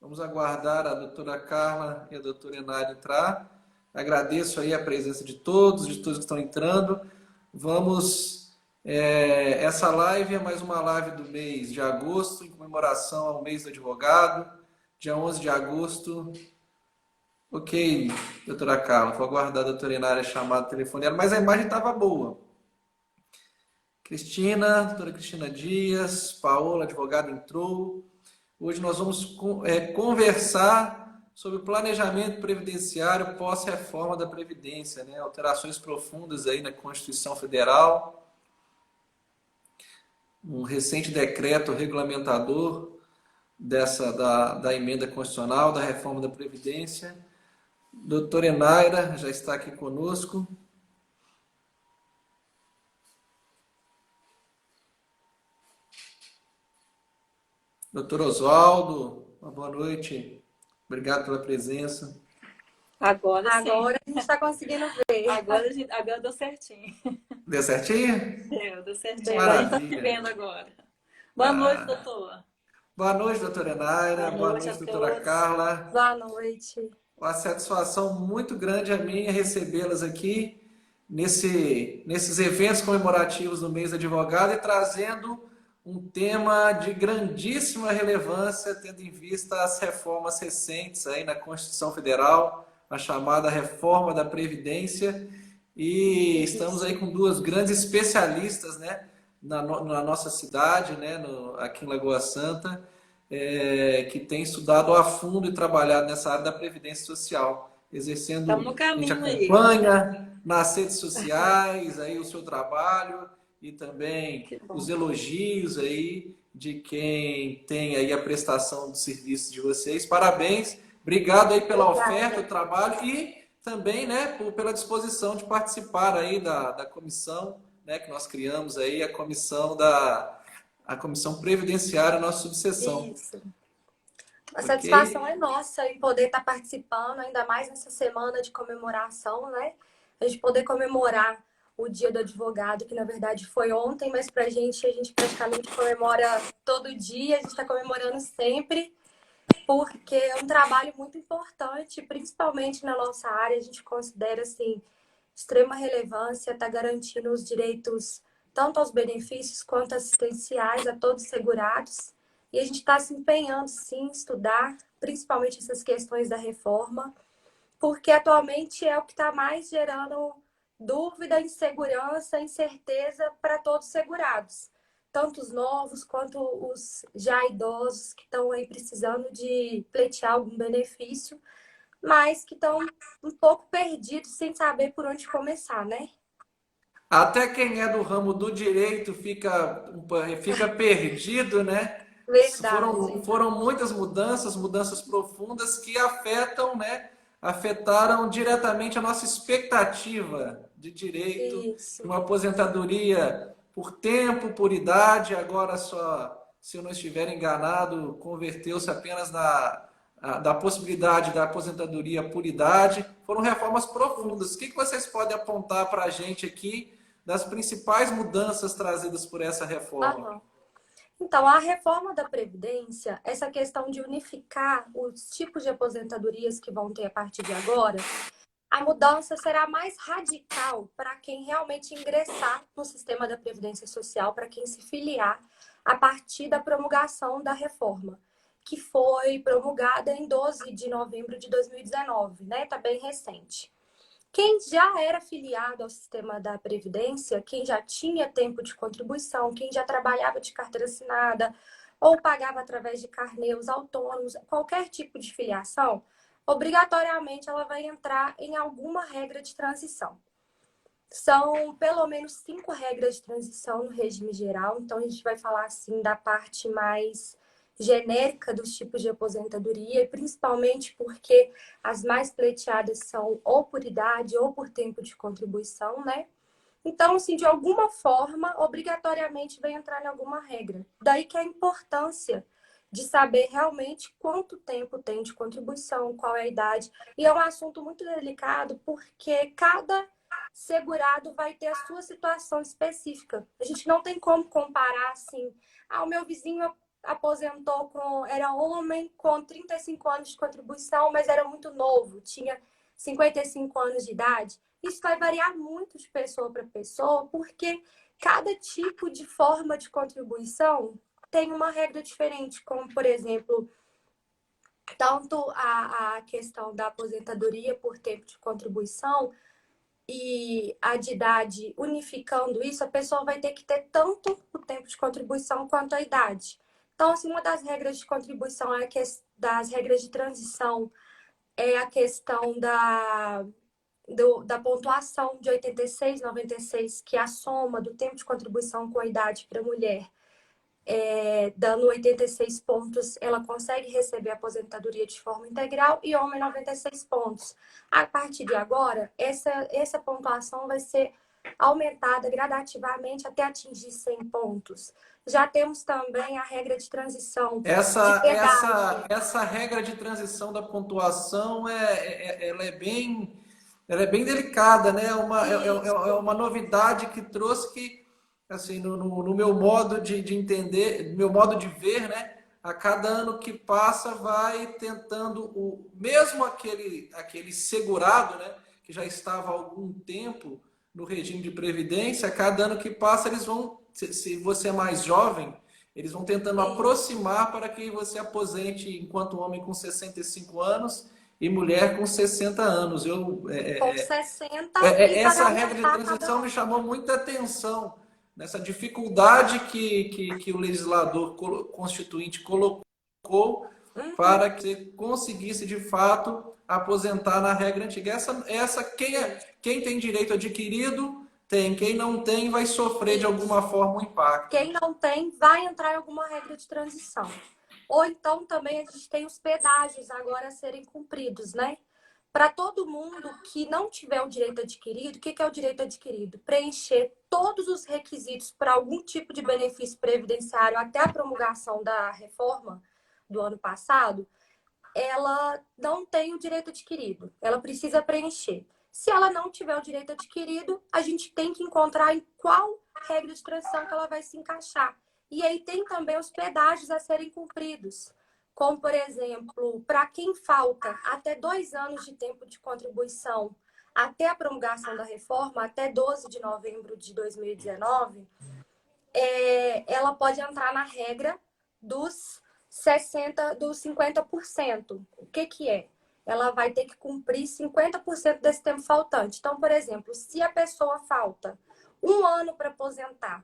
Vamos aguardar a doutora Carla e a doutora Enária entrar. Agradeço aí a presença de todos que estão entrando. Vamos. Essa live é mais uma live do mês de agosto, em comemoração ao mês do advogado, dia 11 de agosto. Ok, doutora Carla, vou aguardar a doutora Enária chamar o telefone dela, mas a imagem estava boa. Cristina, doutora Cristina Dias, Paola, advogada, entrou. Hoje nós vamos conversar sobre o planejamento previdenciário pós-reforma da Previdência, né? Alterações profundas aí na Constituição Federal, um recente decreto regulamentador da emenda constitucional, da reforma da Previdência. Doutora Enaira já está aqui conosco. Doutor Oswaldo, uma boa noite. Obrigado pela presença. Agora sim. Agora a gente está conseguindo ver. Agora deu certinho. Deu certinho? Deu certinho. Maravilha. A gente está se vendo agora. Boa noite, doutor. Boa noite, doutora Enaira. Boa noite, doutora Carla. Boa noite. Uma satisfação muito grande a minha recebê-las aqui nesses eventos comemorativos do mês do advogado e trazendo um tema de grandíssima relevância, tendo em vista as reformas recentes aí na Constituição Federal, a chamada reforma da Previdência. E estamos aí com duas grandes especialistas, né, na nossa cidade, né, aqui em Lagoa Santa, que tem estudado a fundo e trabalhado nessa área da Previdência Social, exercendo, Estamos no caminho, a gente acompanha nas redes sociais aí o seu trabalho e também os elogios aí de quem tem aí a prestação do serviço de vocês. Parabéns, obrigado aí pela oferta, o trabalho e também, né, pela disposição de participar aí da comissão, né, que nós criamos aí, a comissão previdenciária, nossa subseção. Isso. A satisfação é nossa em poder estar participando, ainda mais nessa semana de comemoração, né? A gente poder comemorar o Dia do Advogado, que na verdade foi ontem, mas a gente praticamente comemora todo dia, a gente está comemorando sempre, porque é um trabalho muito importante, principalmente na nossa área, a gente considera, assim, extrema relevância, está garantindo os direitos, tanto aos benefícios quanto assistenciais a todos os segurados. E a gente está se empenhando, sim, em estudar, principalmente essas questões da reforma, porque atualmente é o que está mais gerando dúvida, insegurança, incerteza para todos os segurados, tanto os novos quanto os já idosos que estão aí precisando de pleitear algum benefício, mas que estão um pouco perdidos sem saber por onde começar, né? Até quem é do ramo do direito fica perdido, né? Verdade. Foram muitas mudanças profundas que afetam, né? Afetaram diretamente a nossa expectativa de direito, Isso. de uma aposentadoria por tempo, por idade. Agora só, se eu não estiver enganado, converteu-se apenas da possibilidade da aposentadoria por idade. Foram reformas profundas. O que vocês podem apontar para a gente aqui das principais mudanças trazidas por essa reforma? Uhum. Então, a reforma da Previdência, essa questão de unificar os tipos de aposentadorias que vão ter a partir de agora, a mudança será mais radical para quem realmente ingressar no sistema da Previdência Social, para quem se filiar a partir da promulgação da reforma, que foi promulgada em 12 de novembro de 2019, né? Está bem recente. Quem já era filiado ao sistema da Previdência, quem já tinha tempo de contribuição, quem já trabalhava de carteira assinada ou pagava através de carnês autônomos, qualquer tipo de filiação, obrigatoriamente ela vai entrar em alguma regra de transição. São pelo menos 5 regras de transição no regime geral, então a gente vai falar assim da parte mais genérica dos tipos de aposentadoria, e principalmente porque as mais pleiteadas são ou por idade ou por tempo de contribuição, né? Então, assim, de alguma forma, obrigatoriamente vai entrar em alguma regra. Daí que a importância de saber realmente quanto tempo tem de contribuição, qual é a idade. E é um assunto muito delicado porque cada segurado vai ter a sua situação específica. A gente não tem como comparar assim, o meu vizinho aposentou era homem com 35 anos de contribuição, mas era muito novo, tinha 55 anos de idade. Isso vai variar muito de pessoa para pessoa, porque cada tipo de forma de contribuição tem uma regra diferente, como, por exemplo, tanto a questão da aposentadoria por tempo de contribuição e a de idade, unificando isso, a pessoa vai ter que ter tanto o tempo de contribuição quanto a idade. Então, assim, uma das regras de contribuição das regras de transição é a questão da pontuação de 86, 96, que é a soma do tempo de contribuição com a idade para a mulher. Dando 86 pontos, ela consegue receber a aposentadoria de forma integral e homem 96 pontos. A partir de agora, essa pontuação vai ser aumentada gradativamente até atingir 100 pontos. Já temos também a regra de transição de idade. Essa regra de transição da pontuação ela é bem delicada, né? É uma novidade que trouxe que, assim, no meu modo de entender, no meu modo de ver, né? A cada ano que passa vai tentando, mesmo aquele segurado, né? Que já estava há algum tempo no regime de previdência, a cada ano que passa eles vão, se você é mais jovem, eles vão tentando aproximar para que você aposente enquanto homem com 65 anos e mulher com 60 anos. Com 60 Essa regra de transição me chamou muita atenção nessa dificuldade que o legislador constituinte colocou para que você conseguisse, de fato, aposentar na regra antiga. Quem tem direito adquirido, tem. Quem não tem, vai sofrer de alguma forma um impacto. Quem não tem, vai entrar em alguma regra de transição. Ou então também a gente tem os pedágios agora a serem cumpridos, né? Para todo mundo que não tiver o direito adquirido, o que é o direito adquirido? Preencher todos os requisitos para algum tipo de benefício previdenciário até a promulgação da reforma do ano passado, ela não tem o direito adquirido. Ela precisa preencher. Se ela não tiver o direito adquirido, a gente tem que encontrar em qual regra de transição que ela vai se encaixar. E aí tem também os pedágios a serem cumpridos. Como, por exemplo, para quem falta até 2 anos de tempo de contribuição até a promulgação da reforma, até 12 de novembro de 2019, ela pode entrar na regra dos 50%. O que é? Ela vai ter que cumprir 50% desse tempo faltante. Então, por exemplo, se a pessoa falta 1 ano para aposentar,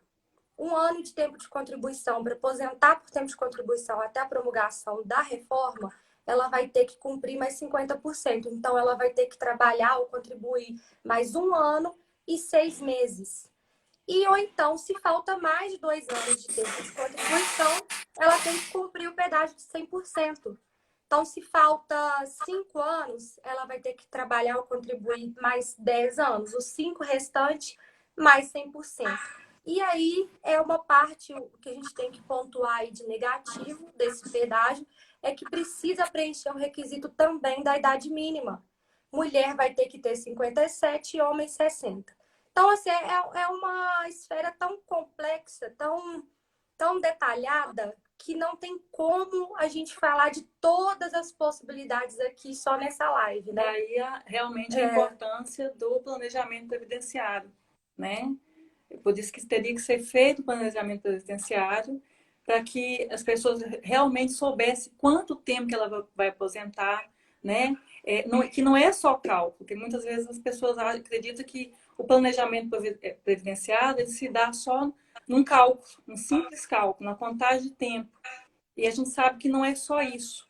1 ano de tempo de contribuição para aposentar por tempo de contribuição até a promulgação da reforma, ela vai ter que cumprir mais 50%. Então, ela vai ter que trabalhar ou contribuir mais 1 ano e 6 meses. Ou então, se falta mais de 2 anos de tempo de contribuição, ela tem que cumprir o pedágio de 100%. Então, se falta 5 anos, ela vai ter que trabalhar ou contribuir mais 10 anos. Os 5 restantes, mais 100%. E aí, é uma parte que a gente tem que pontuar aí de negativo desse pedágio, é que precisa preencher o requisito também da idade mínima. Mulher vai ter que ter 57 e homem 60. Então, assim, é uma esfera tão complexa, tão detalhada, que não tem como a gente falar de todas as possibilidades aqui só nessa live, né? Daí realmente a importância do planejamento previdenciário, né? Por isso que teria que ser feito o planejamento previdenciário para que as pessoas realmente soubessem quanto tempo que ela vai aposentar, né? Que não é só cálculo, porque muitas vezes as pessoas acreditam que o planejamento previdenciário ele se dá só num cálculo, um simples cálculo, na contagem de tempo. E a gente sabe que não é só isso.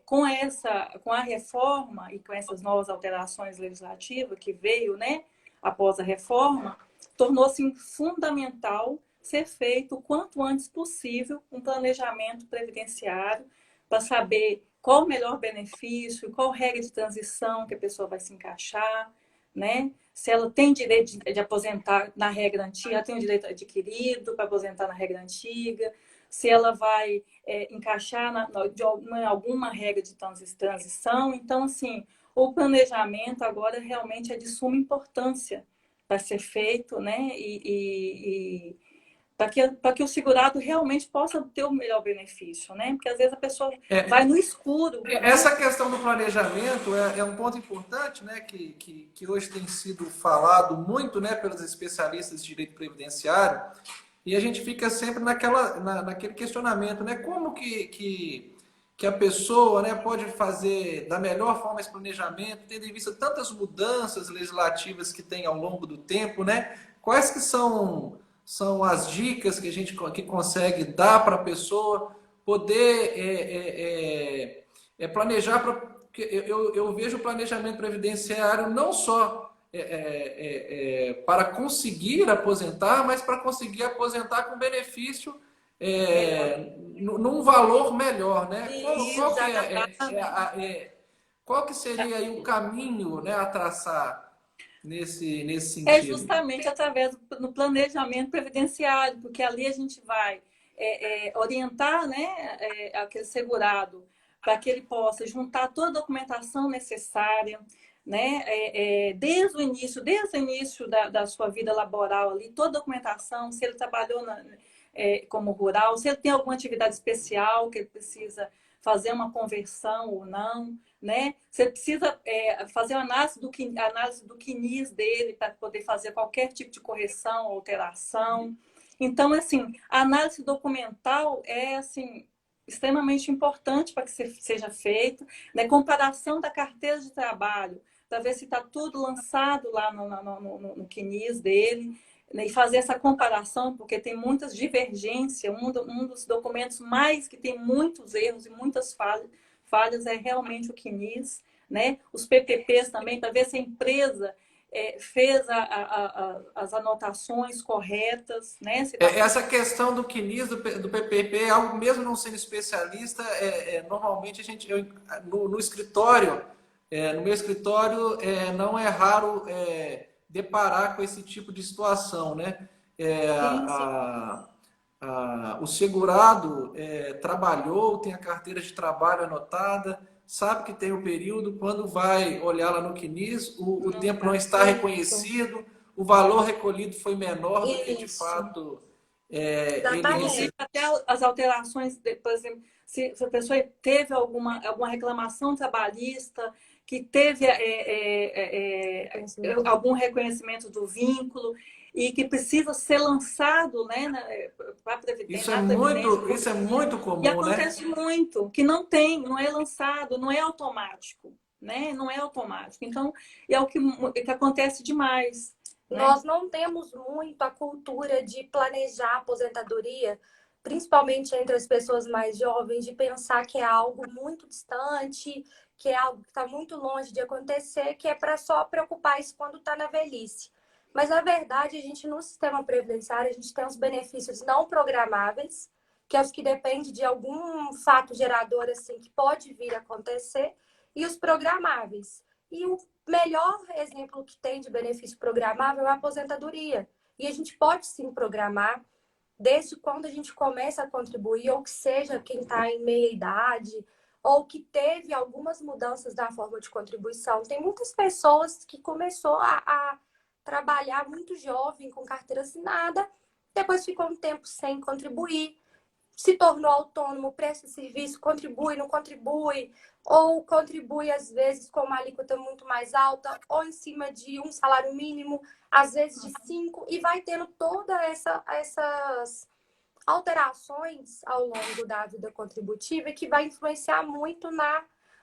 Com a reforma e com essas novas alterações legislativas que veio, né, após a reforma, tornou-se fundamental ser feito o quanto antes possível um planejamento previdenciário para saber qual o melhor benefício, qual regra de transição que a pessoa vai se encaixar, né? Se ela tem direito de aposentar na regra antiga, ela tem o direito adquirido para aposentar na regra antiga, se ela vai encaixar em alguma regra de transição. Então, assim, o planejamento agora realmente é de suma importância para ser feito, né? para que o segurado realmente possa ter o melhor benefício, né? Porque às vezes a pessoa vai no escuro. Essa questão do planejamento é um ponto importante, né, que hoje tem sido falado muito, né, pelos especialistas de direito previdenciário, e a gente fica sempre naquele questionamento, né, como que a pessoa, né, pode fazer da melhor forma esse planejamento, tendo em vista tantas mudanças legislativas que tem ao longo do tempo, né? Quais que são as dicas que a gente que consegue dar para a pessoa poder planejar eu vejo o planejamento previdenciário não só para conseguir aposentar, mas para conseguir aposentar com benefício num valor melhor, né? Qual que seria aí o caminho, né, a traçar nesse É sentido? justamente através do planejamento previdenciário, porque ali a gente vai orientar, né, aquele segurado para que ele possa juntar toda a documentação necessária, né, desde o início da sua vida laboral ali, toda a documentação, se ele trabalhou como rural, se ele tem alguma atividade especial que ele precisa fazer uma conversão ou não, né? Você precisa fazer uma análise do CNIS dele para poder fazer qualquer tipo de correção, alteração. Então, assim, a análise documental é, assim, extremamente importante para que seja feita, né? Comparação da carteira de trabalho, para ver se está tudo lançado lá no CNIS dele, né? E fazer essa comparação, porque tem muitas divergências, um dos documentos mais que tem muitos erros e muitas falhas é realmente o CNIS, né? Os PPPs também, para ver se a empresa fez as anotações corretas, né? Essa questão do CNIS, do PPP, algo mesmo não sendo especialista, normalmente no escritório, no meu escritório, não é raro deparar com esse tipo de situação, né? O segurado trabalhou, tem a carteira de trabalho anotada, sabe que tem o período, quando vai olhar lá no CNIS, o tempo não está reconhecido, o valor recolhido foi menor do que de fato ele recebeu. Até as alterações, por exemplo, se a pessoa teve alguma reclamação trabalhista, que teve algum reconhecimento do vínculo e que precisa ser lançado, né, para a Previdência. Isso é muito comum, e acontece muito, que não é lançado, não é automático, né? Não é automático. Então, é o que acontece demais. Nós não temos muito a cultura de planejar a aposentadoria, principalmente entre as pessoas mais jovens, de pensar que é algo muito distante, que é algo que está muito longe de acontecer, que é para só preocupar isso quando está na velhice. Mas, na verdade, a gente, no sistema previdenciário, a gente tem os benefícios não programáveis, que é os que dependem de algum fato gerador assim, que pode vir a acontecer, e os programáveis. E o melhor exemplo que tem de benefício programável é a aposentadoria. E a gente pode sim programar desde quando a gente começa a contribuir, ou que seja quem está em meia idade, ou que teve algumas mudanças na forma de contribuição. Tem muitas pessoas que começou a trabalhar muito jovem, com carteira assinada, depois ficou um tempo sem contribuir, se tornou autônomo, presta serviço, contribui, não contribui, ou contribui às vezes com uma alíquota muito mais alta, ou em cima de um salário mínimo, às vezes de 5, e vai tendo todas essas alterações ao longo da vida contributiva que vai influenciar muito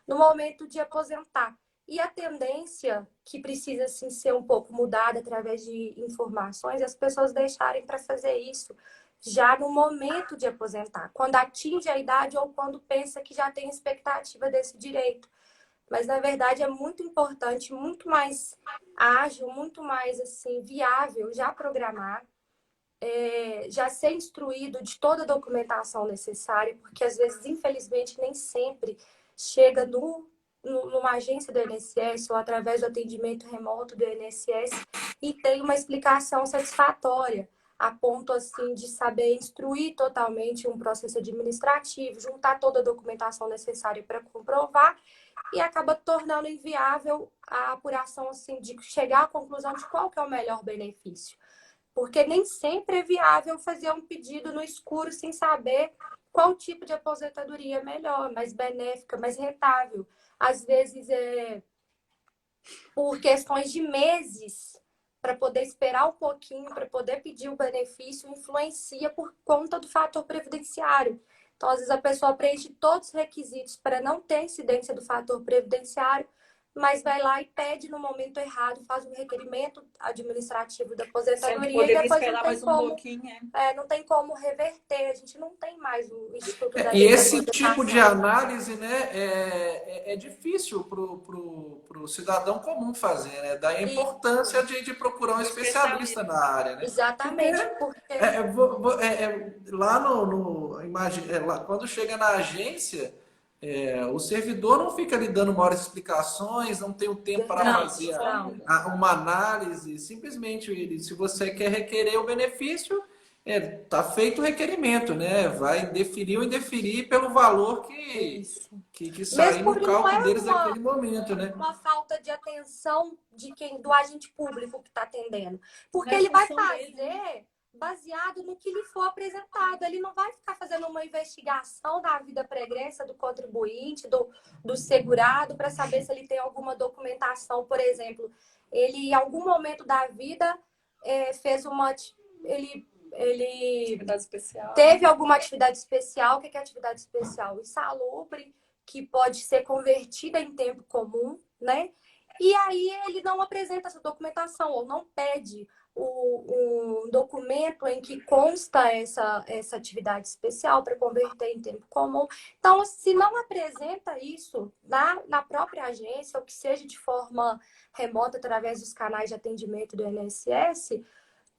no momento de aposentar. E a tendência que precisa assim, ser um pouco mudada através de informações, as pessoas deixarem para fazer isso já no momento de aposentar, quando atinge a idade ou quando pensa que já tem expectativa desse direito. Mas, na verdade, é muito importante, muito mais ágil, muito mais assim viável já programar, já ser instruído de toda a documentação necessária, porque, às vezes, infelizmente, nem sempre chega numa agência do INSS ou através do atendimento remoto do INSS e tem uma explicação satisfatória, a ponto assim de saber instruir totalmente um processo administrativo, juntar toda a documentação necessária para comprovar e acaba tornando inviável a apuração assim de chegar à conclusão de qual que é o melhor benefício. Porque nem sempre é viável fazer um pedido no escuro sem saber qual tipo de aposentadoria é melhor, mais benéfica, mais rentável. Às vezes por questões de meses, para poder esperar um pouquinho, para poder pedir o benefício, influencia por conta do fator previdenciário. Então, às vezes, a pessoa preenche todos os requisitos para não ter incidência do fator previdenciário, mas vai lá e pede no momento errado, faz um requerimento administrativo da aposentadoria e depois não tem como, não tem como reverter. A gente não tem mais o Instituto da E Lei da esse tipo de Aposentação. análise, né, é difícil para o cidadão comum fazer, né? Daí a importância de procurar um especialista na área, né? Porque Exatamente, porque lá quando chega na agência, o servidor não fica lhe dando maiores explicações, não tem o tempo para fazer uma análise. Simplesmente, se você quer requerer o benefício, tá feito o requerimento, né? Vai deferir ou indeferir pelo valor que sair no cálculo deles naquele momento, né? Uma falta de atenção do agente público que está atendendo. Porque ele vai fazer baseado no que lhe for apresentado. Ele não vai ficar fazendo uma investigação da vida pregressa do contribuinte, do segurado, para saber se ele tem alguma documentação. Por exemplo, ele, em algum momento da vida, fez uma... Ele teve alguma atividade especial. O que é atividade especial? Insalubre, que pode ser convertida em tempo comum, né? E aí ele não apresenta essa documentação ou não pede um documento em que consta essa atividade especial para converter em tempo comum. Então, se não apresenta isso na própria agência, ou que seja de forma remota através dos canais de atendimento do INSS,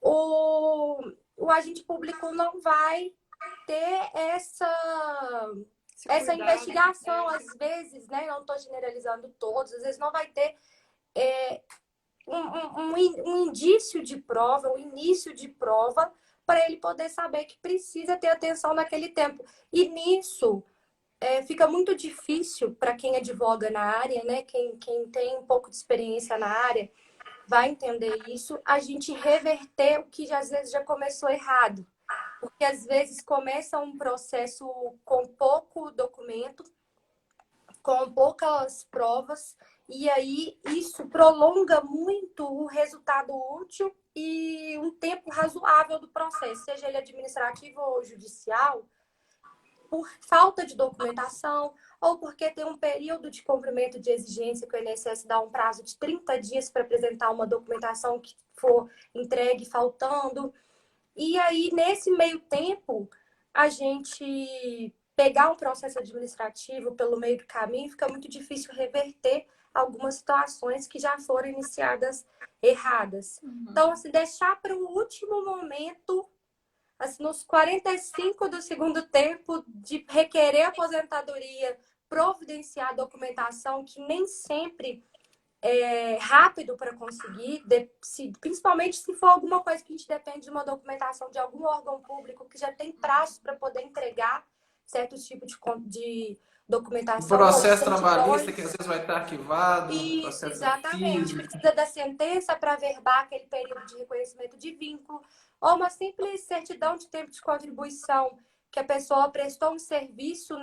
o agente público não vai ter essa investigação, às vezes, né? Não estou generalizando todos, às vezes não vai ter um indício de prova, um início de prova, para ele poder saber que precisa ter atenção naquele tempo. E nisso fica muito difícil para quem advoga na área, né? Quem tem um pouco de experiência na área vai entender isso, a gente reverter o que às vezes já começou errado. Porque às vezes começa um processo com pouco documento, com poucas provas, e aí isso prolonga muito o resultado útil e um tempo razoável do processo, seja ele administrativo ou judicial, por falta de documentação ou porque tem um período de cumprimento de exigência que o INSS dá um prazo de 30 dias para apresentar uma documentação que for entregue faltando. E aí, nesse meio tempo, a gente pegar um processo administrativo pelo meio do caminho, fica muito difícil reverter algumas situações que já foram iniciadas erradas. Então, assim, deixar para o último momento, assim, nos 45 do segundo tempo, de requerer aposentadoria, providenciar a documentação, que nem sempre rápido para conseguir, principalmente se for alguma coisa que a gente depende de uma documentação de algum órgão público que já tem prazo para poder entregar certos tipos de documentação. O processo trabalhista que às vezes vai estar arquivado. Isso, exatamente. Precisa da sentença para averbar aquele período de reconhecimento de vínculo, ou uma simples certidão de tempo de contribuição, que a pessoa prestou um serviço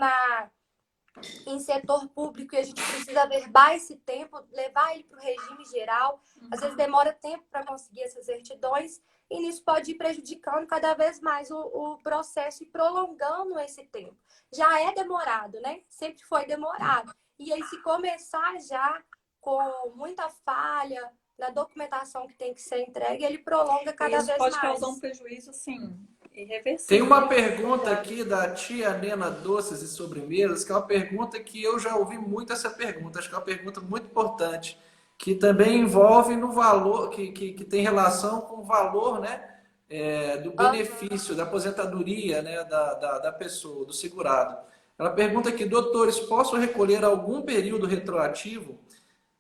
em setor público e a gente precisa averbar esse tempo, levar ele para o regime geral. Às vezes demora tempo para conseguir essas certidões e nisso pode ir prejudicando cada vez mais o processo e prolongando esse tempo. Já é demorado, né? Sempre foi demorado. E aí, se começar já com muita falha na documentação que tem que ser entregue, ele prolonga cada vez mais. Isso pode causar um prejuízo, sim, irreversível. Tem uma pergunta aqui da tia Nena Doces e Sobremesas, que é uma pergunta que eu já ouvi muito essa pergunta, acho que é uma pergunta muito importante, que também envolve no valor, que tem relação com o valor, né, do benefício, da aposentadoria, né, da pessoa, do segurado. Ela pergunta aqui, doutores, posso recolher algum período retroativo?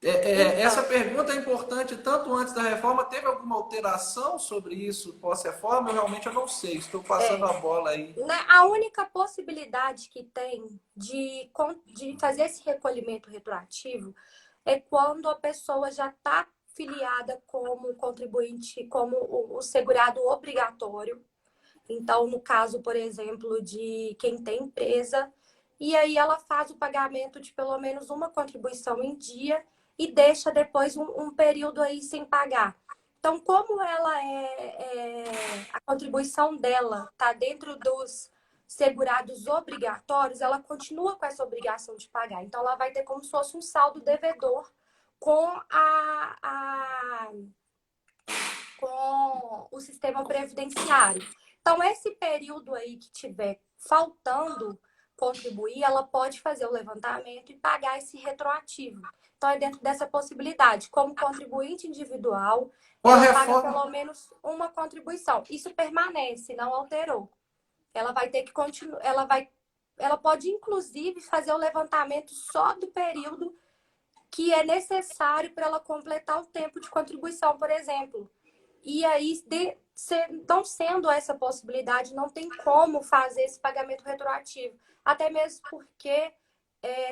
Essa pergunta é importante tanto antes da reforma. Teve alguma alteração sobre isso pós-reforma? Eu realmente não sei. Estou passando a bola aí. A única possibilidade que tem de fazer esse recolhimento retroativo é quando a pessoa já está filiada como contribuinte, como o segurado obrigatório. Então, no caso, por exemplo, de quem tem empresa, e aí ela faz o pagamento de pelo menos uma contribuição em dia e deixa depois um período aí sem pagar. Então, como a contribuição dela está dentro dos segurados obrigatórios, ela continua com essa obrigação de pagar. Então, ela vai ter como se fosse um saldo devedor com com o sistema previdenciário. Então, esse período aí que tiver faltando contribuir, ela pode fazer o levantamento e pagar esse retroativo. Então, é dentro dessa possibilidade. Como contribuinte individual, ela paga pelo menos uma contribuição. Isso permanece, não alterou. Ela vai ter que continuar, ela pode, inclusive, fazer o levantamento só do período que é necessário para ela completar o tempo de contribuição, por exemplo. E aí, não sendo essa possibilidade, não tem como fazer esse pagamento retroativo. Até mesmo porque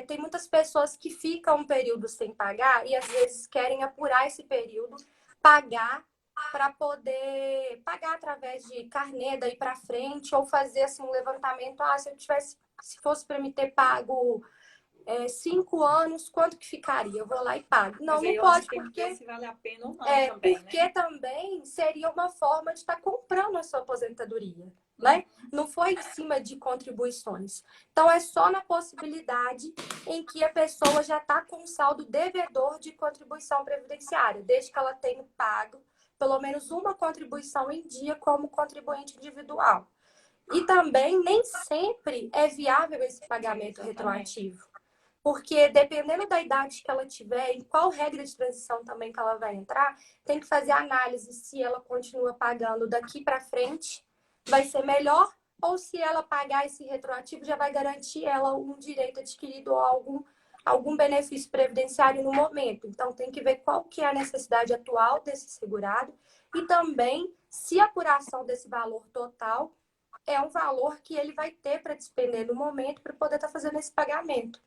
tem muitas pessoas que ficam um período sem pagar e às vezes querem apurar esse período, pagar para poder pagar através de carnê daí para frente ou fazer assim, um levantamento. Se fosse para me ter pago 5 anos, quanto que ficaria? Eu vou lá e pago. Não, não pode, porque se vale a pena ou não também, porque né? também seria uma forma de estar comprando a sua aposentadoria, né? Não foi em cima de contribuições. Então, é só na possibilidade em que a pessoa já está com um saldo devedor de contribuição previdenciária, desde que ela tenha pago pelo menos uma contribuição em dia como contribuinte individual. E também nem sempre é viável esse pagamento retroativo. Porque dependendo da idade que ela tiver, em qual regra de transição também que ela vai entrar, tem que fazer análise se ela continua pagando daqui para frente, vai ser melhor, ou se ela pagar esse retroativo já vai garantir ela um direito adquirido ou algum benefício previdenciário no momento. Então tem que ver qual que é a necessidade atual desse segurado e também se a apuração desse valor total é um valor que ele vai ter para despender no momento para poder estar fazendo esse pagamento.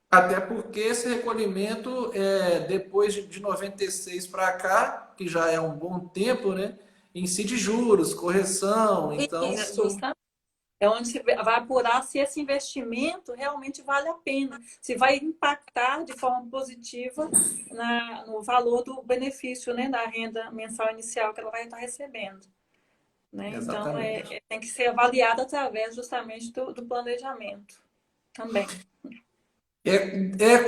Até porque esse recolhimento, depois de 96 para cá, que já é um bom tempo, né? Incide juros, correção, então... Isso. É onde você vai apurar se esse investimento realmente vale a pena, se vai impactar de forma positiva no valor do benefício, né, da renda mensal inicial que ela vai estar recebendo. Né? Então, tem que ser avaliado através justamente do planejamento também.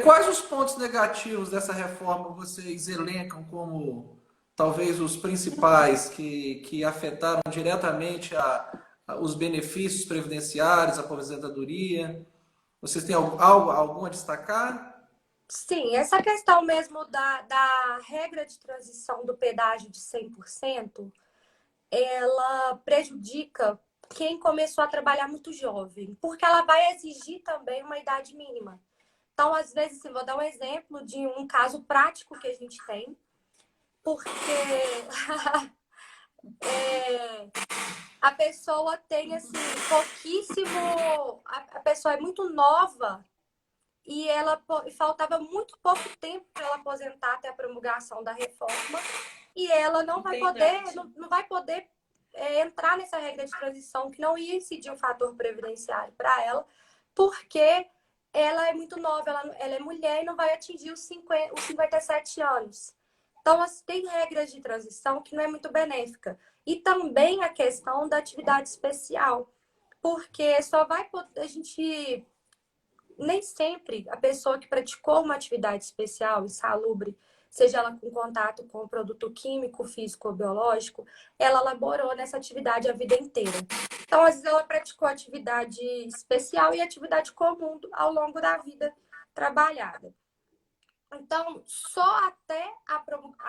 Quais os pontos negativos dessa reforma vocês elencam como talvez os principais que afetaram diretamente os benefícios previdenciários, a aposentadoria? Vocês têm algum a destacar? Sim, essa questão mesmo da regra de transição do pedágio de 100%, ela prejudica quem começou a trabalhar muito jovem, porque ela vai exigir também uma idade mínima. Então, às vezes, vou dar um exemplo de um caso prático que a gente tem, porque a pessoa tem, assim, pouquíssimo... A pessoa é muito nova e faltava muito pouco tempo para ela aposentar até a promulgação da reforma e ela não vai poder entrar nessa regra de transição que não ia incidir um fator previdenciário para ela, porque ela é muito nova, ela é mulher e não vai atingir os 57 anos. Então, tem regras de transição que não é muito benéfica. E também a questão da atividade especial, porque só vai poder, a gente... Nem sempre a pessoa que praticou uma atividade especial, insalubre, seja ela com contato com o produto químico, físico ou biológico, ela laborou nessa atividade a vida inteira. Então, às vezes, ela praticou atividade especial e atividade comum ao longo da vida trabalhada. Então, só até a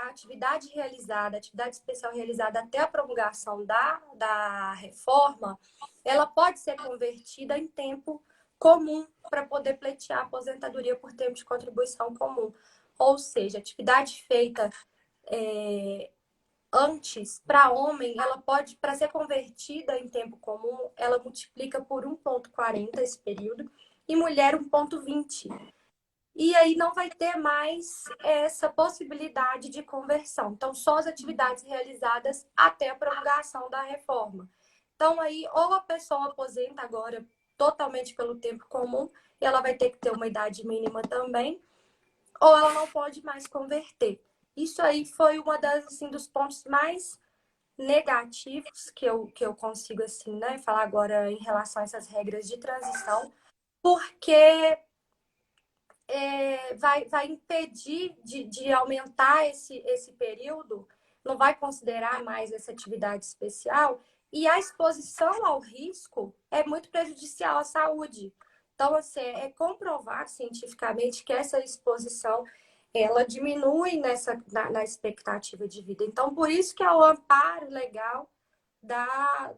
atividade especial realizada até a promulgação da reforma, ela pode ser convertida em tempo comum para poder pleitear a aposentadoria por tempo de contribuição comum. Ou seja, atividade feita antes, para homem, ela pode, para ser convertida em tempo comum, ela multiplica por 1,40 esse período, e mulher 1,20. e aí não vai ter mais essa possibilidade de conversão. Então, só as atividades realizadas até a promulgação da reforma. Então, aí, ou a pessoa aposenta agora totalmente pelo tempo comum, e ela vai ter que ter uma idade mínima também, ou ela não pode mais converter. Isso aí foi uma das, assim, dos pontos mais negativos que eu consigo, assim, né, falar agora em relação a essas regras de transição, porque vai impedir de aumentar esse período, não vai considerar mais essa atividade especial, e a exposição ao risco é muito prejudicial à saúde. Então, assim, é comprovado cientificamente que essa exposição ela diminui na expectativa de vida. Então, por isso que é o amparo legal da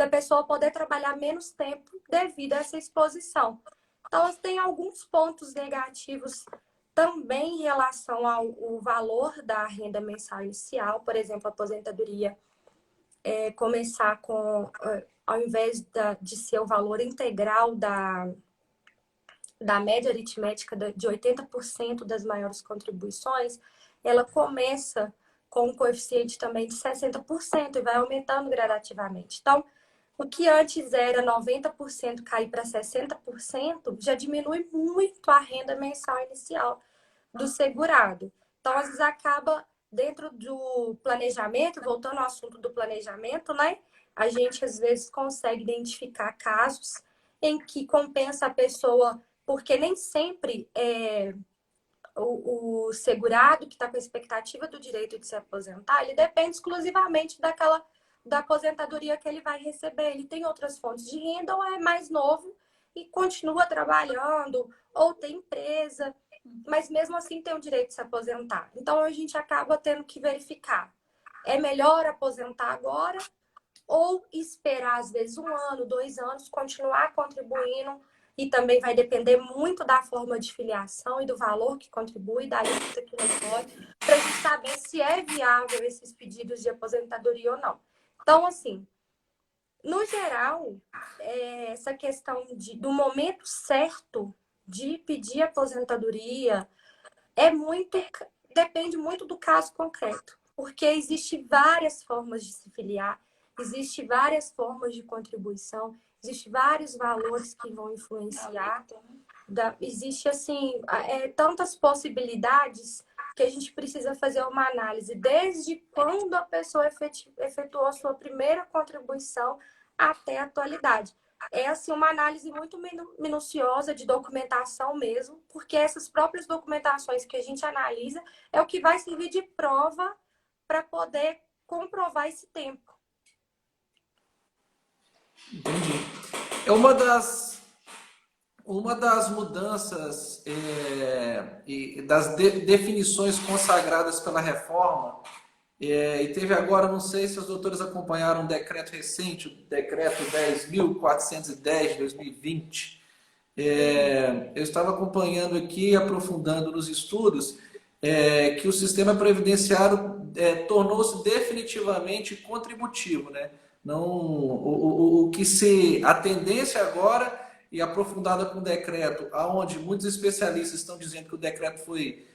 pessoa poder trabalhar menos tempo devido a essa exposição. Então, tem alguns pontos negativos também em relação ao valor da renda mensal inicial. Por exemplo, a aposentadoria começar com, ao invés de ser o valor integral da média aritmética de 80% das maiores contribuições, ela começa com um coeficiente também de 60% e vai aumentando gradativamente. Então, o que antes era 90% cair para 60%, já diminui muito a renda mensal inicial do segurado. Então, às vezes acaba dentro do planejamento, voltando ao assunto do planejamento, né? A gente às vezes consegue identificar casos em que compensa a pessoa, porque nem sempre o segurado que está com a expectativa do direito de se aposentar, ele depende exclusivamente da aposentadoria que ele vai receber. Ele tem outras fontes de renda, ou é mais novo e continua trabalhando, ou tem empresa, mas mesmo assim tem o direito de se aposentar. Então, a gente acaba tendo que verificar. É melhor aposentar agora ou esperar, às vezes, 1 ano, 2 anos, continuar contribuindo, e também vai depender muito da forma de filiação e do valor que contribui, da lista que recolhe, para a gente saber se é viável esses pedidos de aposentadoria ou não. Então, assim, no geral, essa questão do momento certo de pedir aposentadoria depende muito do caso concreto, porque existem várias formas de se filiar, existem várias formas de contribuição, existem vários valores que vão influenciar, existe assim tantas possibilidades que a gente precisa fazer uma análise desde quando a pessoa efetuou a sua primeira contribuição até a atualidade. É assim, uma análise muito minuciosa de documentação mesmo, porque essas próprias documentações que a gente analisa é o que vai servir de prova para poder comprovar esse tempo. Entendi. É uma das mudanças e das definições consagradas pela reforma, e teve agora, não sei se os doutores acompanharam um decreto recente, o decreto 10.410 de 2020. Eu estava acompanhando aqui, aprofundando nos estudos, que o sistema previdenciário tornou-se definitivamente contributivo, né? Não, a tendência agora, e aprofundada com o decreto, aonde muitos especialistas estão dizendo que o decreto foi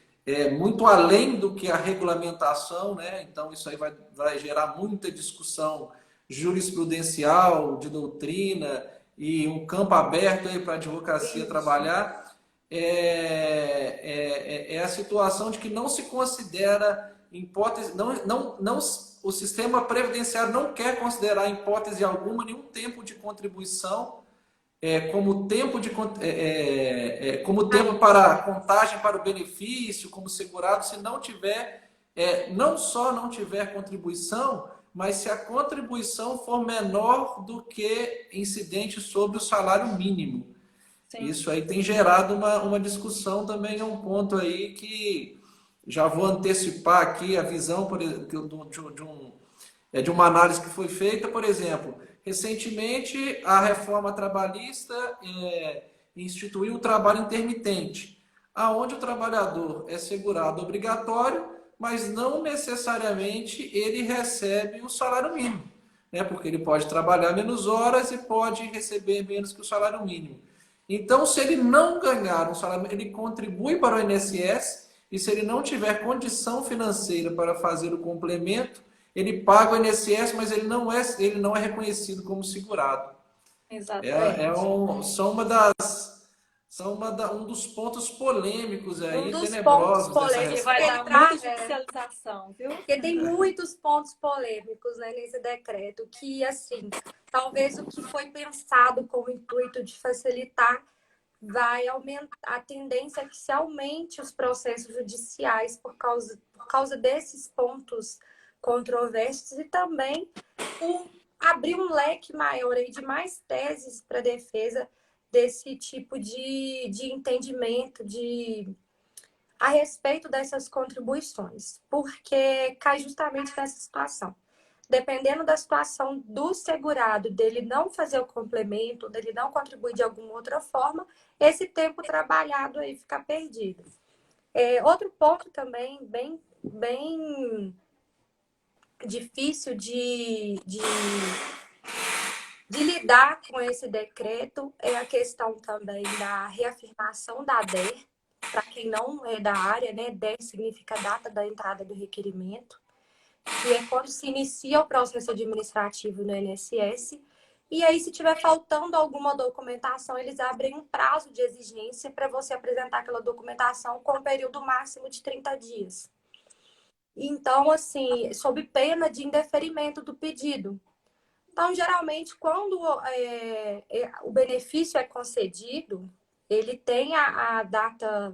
muito além do que a regulamentação, né? Então isso aí vai gerar muita discussão jurisprudencial, de doutrina, e um campo aberto aí para a advocacia trabalhar. É a situação de que não se considera hipótese, o sistema previdenciário não quer considerar em hipótese alguma nenhum tempo de contribuição como tempo para contagem para o benefício, como segurado, se não tiver, não só não tiver contribuição, mas se a contribuição for menor do que incidente sobre o salário mínimo. Sim. Isso aí tem gerado uma discussão também, é um ponto aí que já vou antecipar aqui a visão de uma análise que foi feita. Por exemplo, recentemente a reforma trabalhista instituiu o trabalho intermitente, aonde o trabalhador é segurado obrigatório, mas não necessariamente ele recebe o salário mínimo, né? Porque ele pode trabalhar menos horas e pode receber menos que o salário mínimo. Então, se ele não ganhar um salário, ele contribui para o INSS e se ele não tiver condição financeira para fazer o complemento, ele paga o INSS, mas ele não é reconhecido como segurado. Exatamente. Um dos pontos polêmicos Um aí, dos pontos tenebrosos dessa Que polêmicos vai que reforma. ele dar muita traz, judicialização, viu? porque tem muitos pontos polêmicos, né, nesse decreto, que, assim, talvez o que foi pensado com o intuito de facilitar vai aumentar a tendência é que se aumente os processos judiciais por causa desses pontos controversos e também por abrir um leque maior aí de mais teses para defesa desse tipo de entendimento a respeito dessas contribuições, porque cai justamente nessa situação. Dependendo da situação do segurado, dele não fazer o complemento, dele não contribuir de alguma outra forma, esse tempo trabalhado aí fica perdido. Outro ponto também bem difícil de lidar com esse decreto é a questão também da reafirmação da DER. Para quem não é da área, né, DER significa data da entrada do requerimento, que é quando se inicia o processo administrativo no INSS. E aí, se tiver faltando alguma documentação, eles abrem um prazo de exigência para você apresentar aquela documentação com um período máximo de 30 dias. Então, assim, sob pena de indeferimento do pedido. Então, geralmente, quando o benefício é concedido, ele tem a data,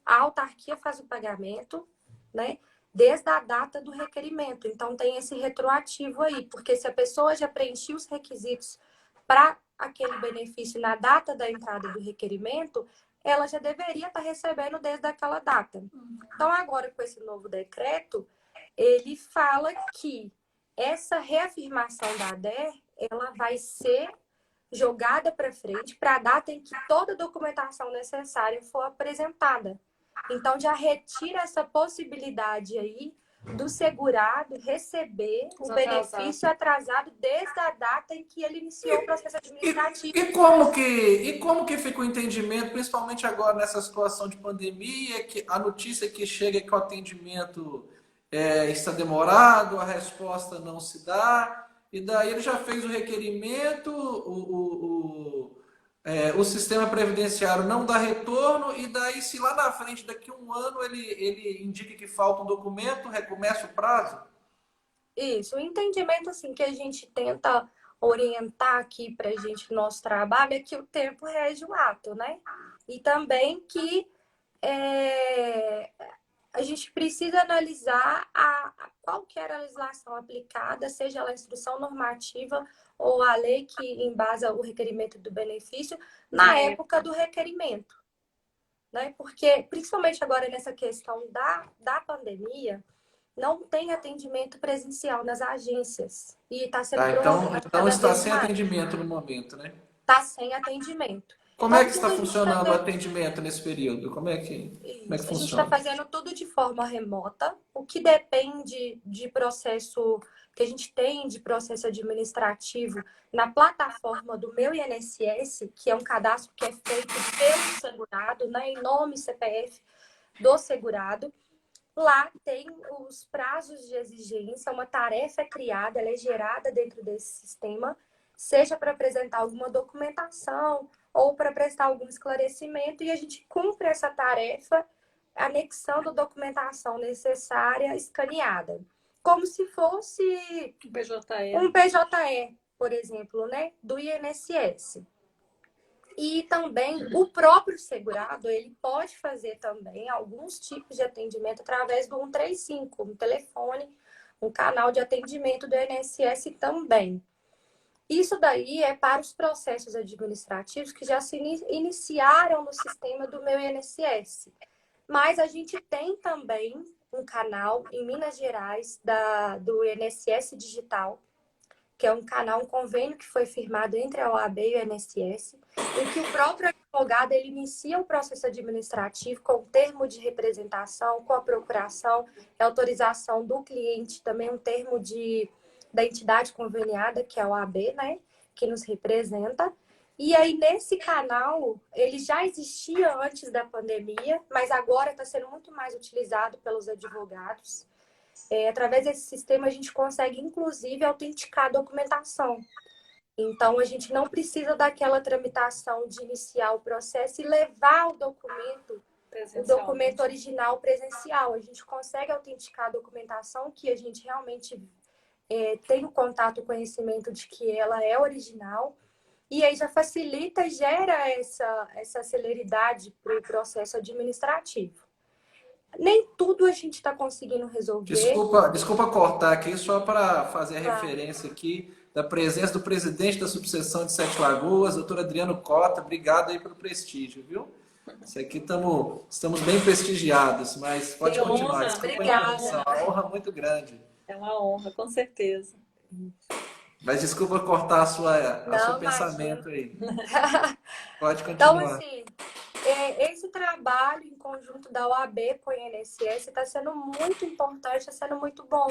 a autarquia faz o pagamento, né? Desde a data do requerimento. Então, tem esse retroativo aí, porque se a pessoa já preencheu os requisitos para aquele benefício na data da entrada do requerimento, ela já deveria estar recebendo desde aquela data. Então, agora, com esse novo decreto, ele fala que essa reafirmação da ADER, ela vai ser jogada para frente para a data em que toda a documentação necessária for apresentada. Então, já retira essa possibilidade aí do segurado receber o benefício atrasado desde a data em que ele iniciou o processo administrativo. E como que fica o entendimento, principalmente agora nessa situação de pandemia, que a notícia que chega é que o atendimento está demorado, a resposta não se dá, e daí ele já fez o requerimento, o sistema previdenciário não dá retorno, e daí se lá na frente, daqui a um ano, ele indica que falta um documento, recomeça o prazo? Isso, o entendimento assim que a gente tenta orientar aqui para a gente no nosso trabalho é que o tempo rege o ato, né? E também que a gente precisa analisar qual que era a legislação aplicada, seja ela a instrução normativa ou a lei que embasa o requerimento do benefício, na época do requerimento, né? Porque, principalmente agora nessa questão da pandemia, não tem atendimento presencial nas agências. E está sendo prorrogado Então cada está vez sem mais. atendimento no momento, né? Está sem atendimento. Como é Então, que está tudo a gente funcionando o está atendimento nesse período? Como é que Isso. A gente está funciona? fazendo tudo de forma remota, o que depende de processo que a gente tem de processo administrativo na plataforma do Meu INSS, que é um cadastro que é feito pelo segurado, né, em nome e CPF do segurado. Lá tem os prazos de exigência, uma tarefa é criada, ela é gerada dentro desse sistema, seja para apresentar alguma documentação ou para prestar algum esclarecimento, e a gente cumpre essa tarefa anexando a documentação necessária escaneada, como se fosse um PJE, por exemplo, né, do INSS. E também o próprio segurado, ele pode fazer também alguns tipos de atendimento através do 135, um telefone, um canal de atendimento do INSS também. Isso daí é para os processos administrativos que já se iniciaram no sistema do Meu INSS. Mas a gente tem também um canal em Minas Gerais do INSS Digital, que é um canal, um convênio que foi firmado entre a OAB e o INSS, em que o próprio advogado ele inicia o processo administrativo com o termo de representação, com a procuração, a autorização do cliente, também um termo da entidade conveniada, que é a OAB, né, que nos representa, E aí, nesse canal, ele já existia antes da pandemia, mas agora está sendo muito mais utilizado pelos advogados. Através desse sistema, a gente consegue, inclusive, autenticar a documentação. Então, a gente não precisa daquela tramitação de iniciar o processo e levar o documento original presencial. A gente consegue autenticar a documentação que a gente realmente tem o contato, o conhecimento de que ela é original. E aí já facilita e gera essa celeridade para o processo administrativo. Nem tudo a gente está conseguindo resolver. Desculpa cortar aqui, só para fazer a referência aqui da presença do presidente da subseção de Sete Lagoas, doutor Adriano Cota. Obrigado aí pelo prestígio, viu? Isso aqui estamos bem prestigiados, mas pode continuar. Obrigada. É uma honra muito grande. É uma honra, com certeza. Mas desculpa cortar seu pensamento aí. Pode continuar. Então, assim, esse trabalho em conjunto da OAB com o INSS está sendo muito importante, está sendo muito bom,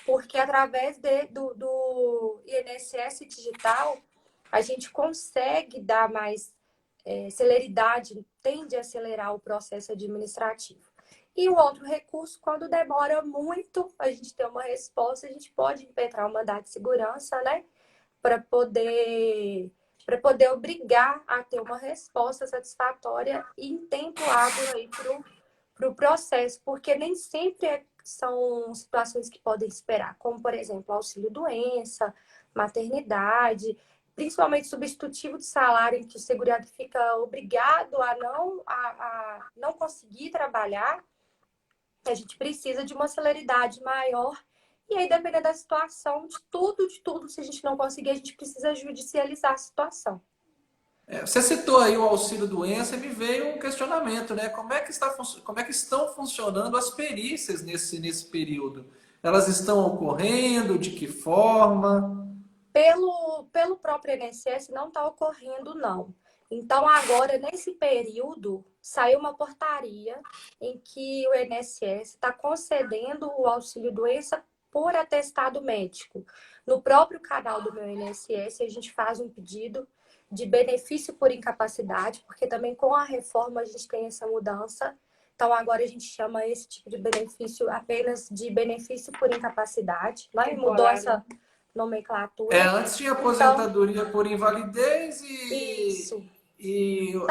porque através do INSS digital, a gente consegue dar mais celeridade, tende a acelerar o processo administrativo. E o outro recurso, quando demora muito a gente ter uma resposta, a gente pode impetrar um mandado de segurança, né? Para poder obrigar a ter uma resposta satisfatória e em tempo hábil aí para o processo, porque nem sempre são situações que podem esperar, como, por exemplo, auxílio-doença, maternidade, principalmente substitutivo de salário, em que o segurado fica obrigado a não conseguir trabalhar. A gente precisa de uma celeridade maior. E aí, dependendo da situação, de tudo, se a gente não conseguir, a gente precisa judicializar a situação. Você citou aí o auxílio-doença e me veio um questionamento, né? Como é que estão funcionando as perícias nesse período? Elas estão ocorrendo? De que forma? Pelo próprio INSS não está ocorrendo, não. Então, agora, nesse período, saiu uma portaria em que o INSS está concedendo o auxílio-doença por atestado médico. No próprio canal do meu INSS, a gente faz um pedido de benefício por incapacidade, porque também com a reforma a gente tem essa mudança. Então, agora a gente chama esse tipo de benefício apenas de benefício por incapacidade. Né? Mudou essa nomenclatura. Antes tinha aposentadoria por invalidez Isso. e o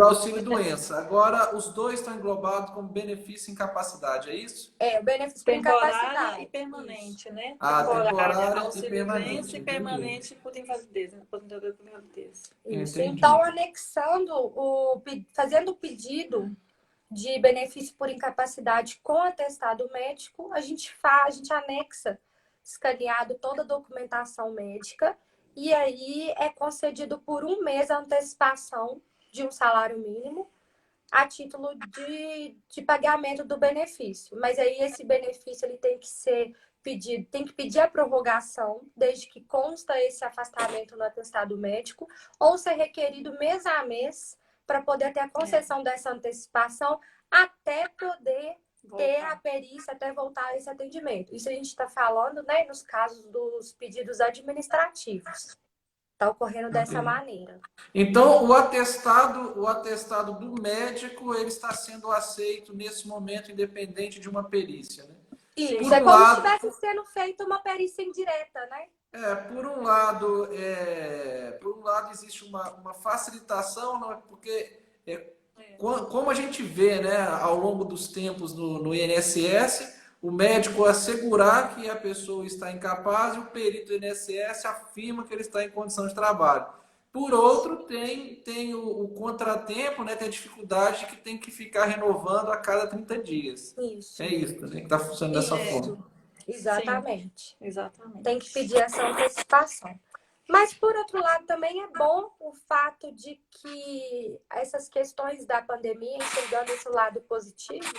auxílio-doença. Agora, os dois estão englobados como benefício incapacidade, é isso? O benefício por incapacidade. E permanente, né? Temporário auxílio-doença e permanente por invalidez, aposentadoria por invalidez. Isso. Então, fazendo o pedido de benefício por incapacidade com atestado médico, a gente anexa escaneado toda a documentação médica e aí é concedido por um mês a antecipação de um salário mínimo a título de pagamento do benefício. Mas aí esse benefício ele tem que pedir a prorrogação, desde que consta esse afastamento no atestado médico, ou ser requerido mês a mês para poder ter a concessão dessa antecipação até poder ter a perícia, até voltar a esse atendimento. Isso a gente está falando, né, nos casos dos pedidos administrativos. Está ocorrendo dessa maneira. Então, o atestado do médico, ele está sendo aceito nesse momento, independente de uma perícia, né? Isso, é como se estivesse sendo feita uma perícia indireta, né? Por um lado existe uma facilitação, não é? Porque como a gente vê, né, ao longo dos tempos no INSS, o médico assegurar que a pessoa está incapaz e o perito do INSS afirma que ele está em condição de trabalho. Por outro, tem o contratempo, né, tem a dificuldade de que tem que ficar renovando a cada 30 dias. Isso. É isso, né, que está funcionando dessa forma. Exatamente. Sim, exatamente. Tem que pedir essa antecipação. Mas, por outro lado, também é bom o fato de que essas questões da pandemia, enxergando esse lado positivo,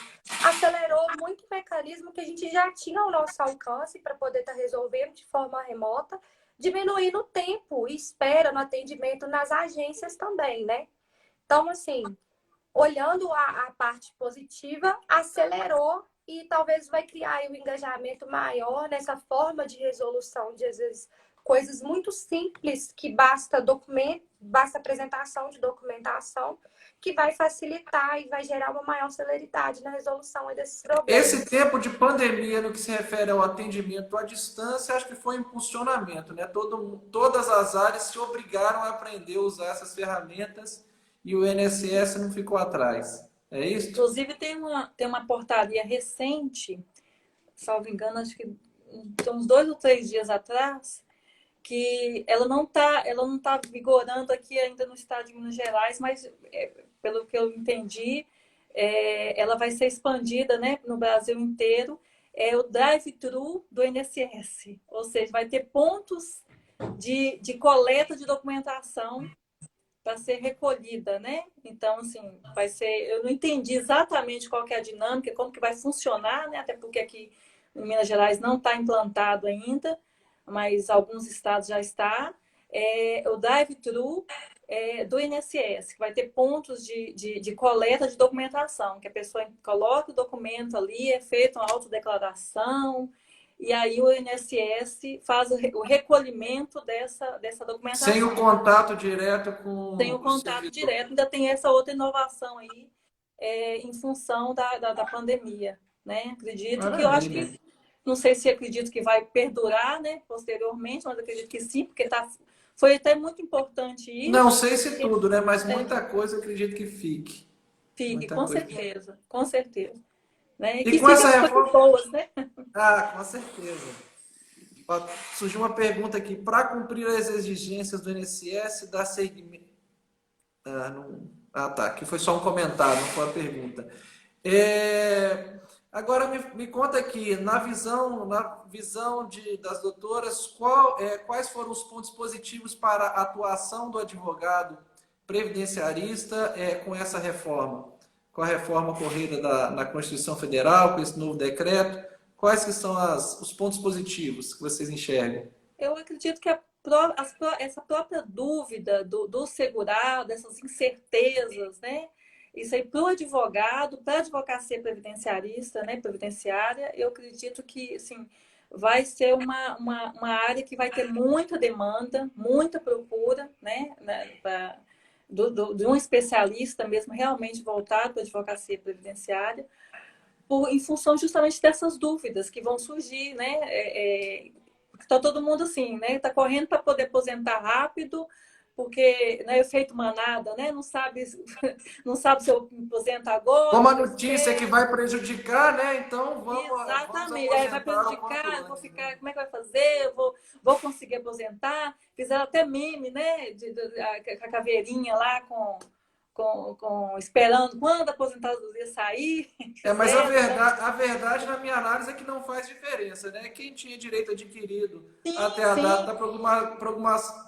acelerou muito o mecanismo que a gente já tinha ao nosso alcance para poder estar resolvendo de forma remota, diminuindo o tempo e espera no atendimento nas agências também, né? Então, assim, olhando a parte positiva, acelerou e talvez vai criar aí um engajamento maior nessa forma de resolução de, às vezes, coisas muito simples que basta apresentação de documentação, que vai facilitar e vai gerar uma maior celeridade na resolução desses problemas. Esse tempo de pandemia, no que se refere ao atendimento à distância, acho que foi um impulsionamento, né? Todas as áreas se obrigaram a aprender a usar essas ferramentas e o INSS não ficou atrás. É isso? Inclusive, tem uma portaria recente, salvo engano, acho que tem uns 2 ou 3 dias atrás, que ela não tá vigorando aqui ainda no estado de Minas Gerais, mas pelo que eu entendi, ela vai ser expandida, né, no Brasil inteiro. É o drive-thru do INSS, ou seja, vai ter pontos de coleta de documentação para ser recolhida, né? Então, assim, vai ser... Eu não entendi exatamente qual que é a dinâmica, como que vai funcionar, né? Até porque aqui em Minas Gerais não está implantado ainda, mas alguns estados já está. O drive-thru do INSS, que vai ter pontos de coleta de documentação, que a pessoa coloca o documento ali, é feita uma autodeclaração, e aí o INSS faz o recolhimento dessa documentação. Sem o contato direto com Sem o contato direto. Ainda tem essa outra inovação aí, em função da pandemia, né? Acredito que eu acho que... Não sei se acredito que vai perdurar, né, posteriormente, mas acredito que sim, porque foi até muito importante isso. Não sei se tudo, né? Mas muita coisa eu acredito que fique. Fique, com certeza, com certeza. Né? E que com essa reforma... boas, né? Ah, com certeza. Surgiu uma pergunta aqui. Para cumprir as exigências do INSS, dá seguimento... tá. Aqui foi só um comentário, não foi uma pergunta. Agora me conta aqui, na visão das doutoras, quais foram os pontos positivos para a atuação do advogado previdenciarista com essa reforma? Com a reforma ocorrida na Constituição Federal, com esse novo decreto, quais que são os pontos positivos que vocês enxergam? Eu acredito que essa própria dúvida do segurado, essas incertezas, né? Isso aí para o advogado, para a advocacia previdenciarista, né, previdenciária, eu acredito que assim, vai ser uma área que vai ter muita demanda, muita procura, né, de um especialista mesmo realmente voltado para a advocacia previdenciária, em função justamente dessas dúvidas que vão surgir, né? Está todo mundo assim, né? Está correndo para poder aposentar rápido, porque é efeito manada, né? Não sabe se eu me aposento agora. Como a notícia que vai prejudicar, né? Então vamos. Exatamente. Aí vai prejudicar, eu vou ficar. Como é que vai fazer? Eu vou conseguir aposentar. Fizeram até meme, né? Com a caveirinha lá esperando quando a aposentadoria sair. Mas a verdade, na minha análise, é que não faz diferença, né? Quem tinha direito adquirido até a data da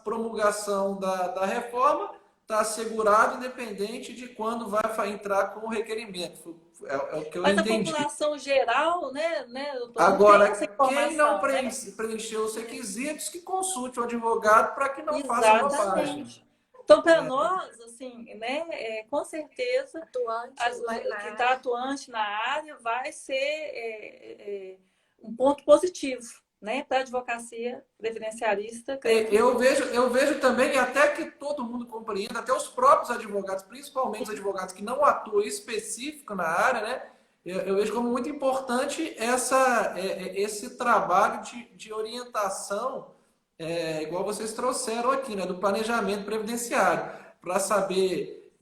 promulgação da reforma está assegurado, independente de quando vai entrar com o requerimento. É o que eu entendi. Mas a população geral, né, doutor, agora, quem não preencheu os requisitos, que consulte o advogado para que não faça bobagem. Então, para nós, assim, né, com certeza, que está atuante na área vai ser um ponto positivo, né, para a advocacia previdenciarista. Eu vejo também, e até que todo mundo compreenda, até os próprios advogados, principalmente os advogados que não atuam específico na área, né, eu vejo como muito importante esse trabalho de orientação, igual vocês trouxeram aqui, né, do planejamento previdenciário, para saber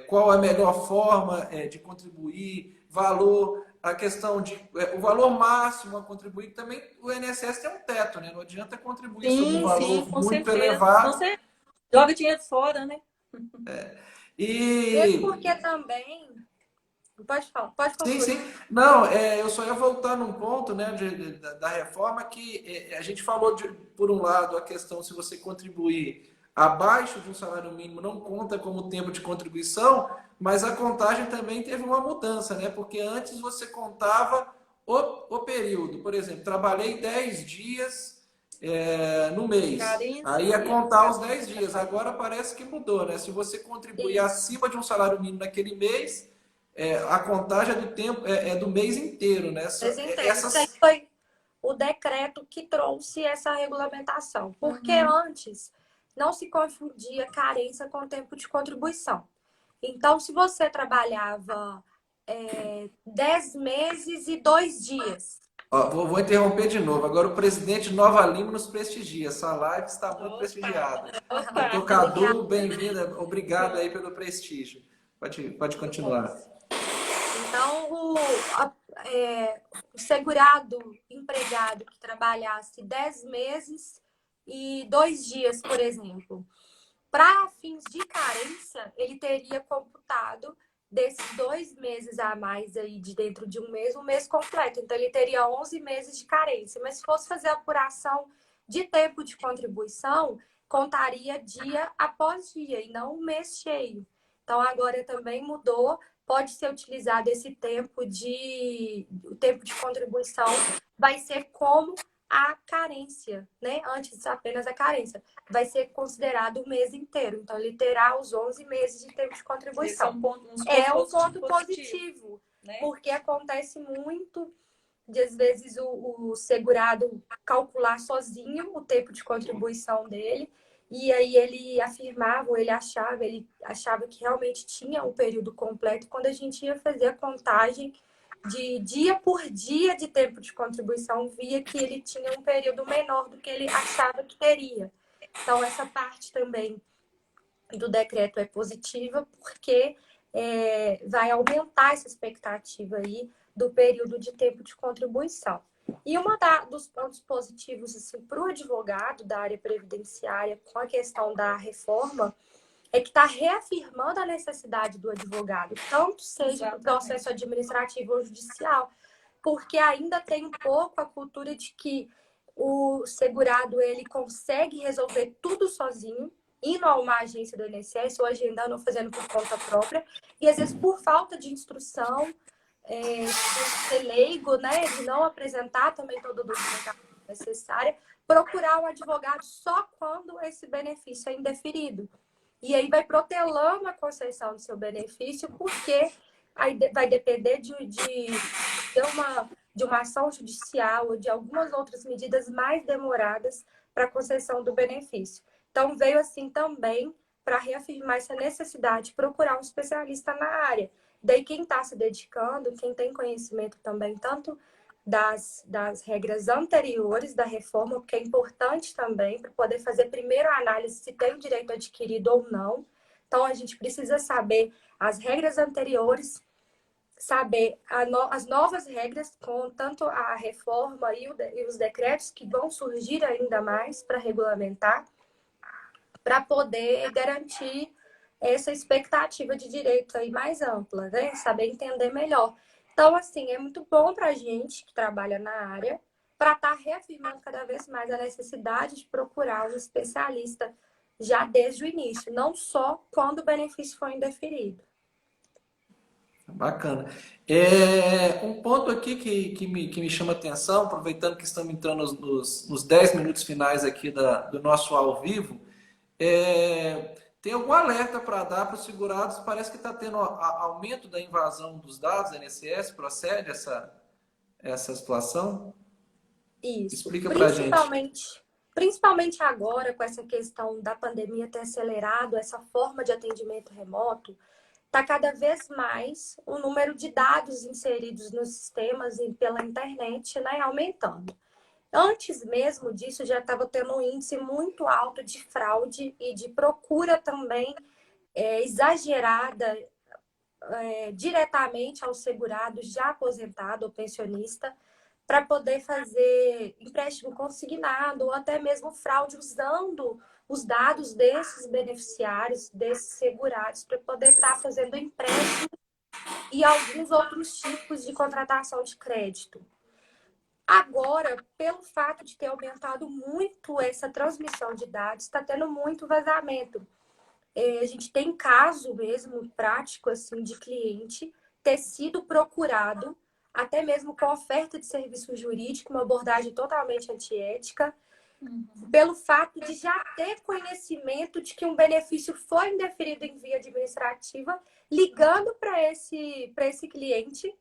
qual a melhor forma de contribuir, valor, a questão o valor máximo a contribuir, também o INSS tem um teto, né? Não adianta contribuir sobre um valor muito elevado. Você joga dinheiro fora, né? Mesmo porque também... Pode falar, pode concluir. Sim. Não, eu só ia voltar num ponto, né, da reforma que a gente falou, por um lado, a questão se você contribuir abaixo de um salário mínimo não conta como tempo de contribuição, mas a contagem também teve uma mudança, né? Porque antes você contava o período. Por exemplo, trabalhei 10 dias no mês. Aí ia contar os 10 dias. Agora parece que mudou, né? Se você contribuir acima de um salário mínimo naquele mês, a contagem do tempo do mês inteiro, né? Isso aí foi o decreto que trouxe essa regulamentação. Porque antes não se confundia carência com tempo de contribuição. Então, se você trabalhava 10 meses e 2 dias. Ó, vou interromper de novo. Agora o presidente Nova Lima nos prestigia. Essa live está muito prestigiada. Doutor Cadu, bem-vinda. Obrigado aí pelo prestígio. Pode continuar. Então, o segurado empregado que trabalhasse 10 meses e 2 dias, por exemplo, para fins de carência, ele teria computado desses 2 meses a mais aí de dentro de um mês completo. Então, ele teria 11 meses de carência. Mas se fosse fazer a apuração de tempo de contribuição, contaria dia após dia e não um mês cheio. Então, agora também mudou. Pode ser utilizado esse tempo de contribuição, vai ser como a carência, né? Antes apenas a carência. Vai ser considerado o mês inteiro. Então, ele terá os 11 meses de tempo de contribuição. É um ponto positivo, né? Porque acontece muito de, às vezes, o segurado calcular sozinho o tempo de contribuição dele. E aí ele afirmava, ou ele achava que realmente tinha um período completo. Quando a gente ia fazer a contagem de dia por dia de tempo de contribuição, via que ele tinha um período menor do que ele achava que teria. Então, essa parte também do decreto é positiva, porque vai aumentar essa expectativa aí do período de tempo de contribuição. E dos pontos positivos assim, para o advogado da área previdenciária com a questão da reforma é que está reafirmando a necessidade do advogado, tanto seja no processo administrativo ou judicial, porque ainda tem um pouco a cultura de que o segurado ele consegue resolver tudo sozinho, indo a uma agência do INSS ou agendando ou fazendo por conta própria, e às vezes por falta de instrução, de ser leigo, né, de não apresentar também toda a documentação necessária, procurar um advogado só quando esse benefício é indeferido. E aí vai protelando a concessão do seu benefício, porque aí vai depender de uma ação judicial ou de algumas outras medidas mais demoradas para a concessão do benefício. Então, veio assim também para reafirmar essa necessidade de procurar um especialista na área. Daí, quem está se dedicando, quem tem conhecimento também, tanto das regras anteriores da reforma, porque é importante também para poder fazer primeiro a análise se tem o direito adquirido ou não. Então, a gente precisa saber as regras anteriores, saber as novas regras, com tanto a reforma e os decretos que vão surgir ainda mais para regulamentar, para poder garantir essa expectativa de direito aí mais ampla, né? Saber entender melhor. Então, assim, é muito bom para a gente que trabalha na área, para estar reafirmando cada vez mais a necessidade de procurar um especialista já desde o início, não só quando o benefício for indeferido. Bacana. Um ponto aqui que me chama a atenção, aproveitando que estamos entrando nos 10 minutos finais aqui do nosso ao vivo, tem algum alerta para dar para os segurados? Parece que está tendo aumento da invasão dos dados da INSS, procede essa situação? Isso. Explica para a gente. Principalmente agora, com essa questão da pandemia ter acelerado essa forma de atendimento remoto, está cada vez mais o número de dados inseridos nos sistemas e pela internet, né, aumentando. Antes mesmo disso, já estava tendo um índice muito alto de fraude e de procura também exagerada diretamente ao segurado já aposentado ou pensionista para poder fazer empréstimo consignado ou até mesmo fraude usando os dados desses beneficiários, desses segurados, para poder estar fazendo empréstimo e alguns outros tipos de contratação de crédito. Agora, pelo fato de ter aumentado muito essa transmissão de dados, está tendo muito vazamento. A gente tem caso mesmo prático assim, de cliente ter sido procurado, até mesmo com oferta de serviço jurídico, uma abordagem totalmente antiética, pelo fato de já ter conhecimento de que um benefício foi indeferido em via administrativa, ligando para esse cliente,